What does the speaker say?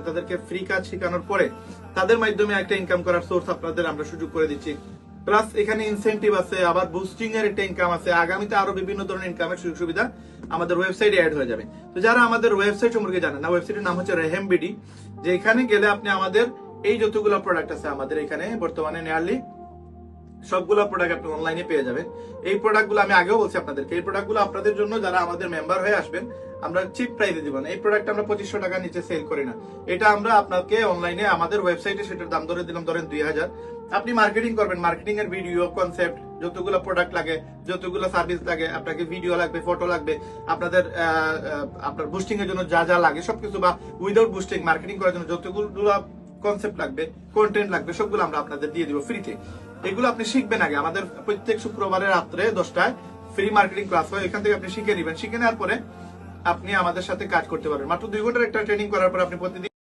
তাদেরকে ফ্রি কাজ শেখানোর পরে তাদের মাধ্যমে একটা ইনকাম করার সোর্স আপনাদের আমরা সুযোগ করে দিচ্ছি। প্লাস এখানে ইনসেন্টিভ আছে, আবার বুস্টিং এর একটা ইনকাম আছে। আগামীতে আরো বিভিন্ন ধরনের ইনকামের সুযোগ সুবিধা আমাদের ওয়েবসাইটে অ্যাড হয়ে যাবে। তো যারা আমাদের ওয়েবসাইট সম্পর্কে জানেন না, ওয়েবসাইটের নাম হচ্ছে রেহেম বিডি। যে এখানে গেলে আপনি আমাদের এই যতগুলো প্রোডাক্ট আছে আমাদের এখানে বর্তমানে নিয়ারলি সবগুলো প্রোডাক্ট আপনি অনলাইনে পেয়ে যাবেন। এই প্রোডাক্টগুলো আমি আগেও বলছি আপনাদেরকে, এই প্রোডাক্টগুলো আপনাদের জন্য যারা আমাদের মেম্বার হয়ে আসবেন আমরা চিপ প্রাইসে দিব না। এই প্রোডাক্ট আমরা 2500 টাকার নিচে সেল করি না। এটা আমরা আপনাকে অনলাইনে আমাদের ওয়েবসাইটে সেটার দাম ধরে দিলাম ধরেন 2000। আপনি মার্কেটিং করবেন, মার্কেটিং এর ভিডিও কনসেপ্ট, যতগুলো প্রোডাক্ট লাগে, যতগুলো সার্ভিস লাগে, আপনাকে ভিডিও লাগবে, ফটো লাগবে, আপনার বুস্টিং এর জন্য যা যা লাগে সবকিছু, বা উইদাউট বুস্টিং মার্কেটিং করার জন্য যতগুলো কনসেপ্ট লাগবে, কন্টেন্ট লাগবে, সবগুলো আমরা আপনাদের দিয়ে দিব ফ্রিতে। এগুলো আপনি শিখবেন আগে। আমাদের প্রত্যেক শুক্রবারের রাত্রে 10টায় ফ্রি মার্কেটিং ক্লাস হয়, এখান থেকে আপনি শিখে নেবেন। শিখে নেওয়ার পরে আপনি আমাদের সাথে কাজ করতে পারবেন। মাত্র 2 ঘন্টার একটা ট্রেনিং করার পর আপনি প্রতিদিন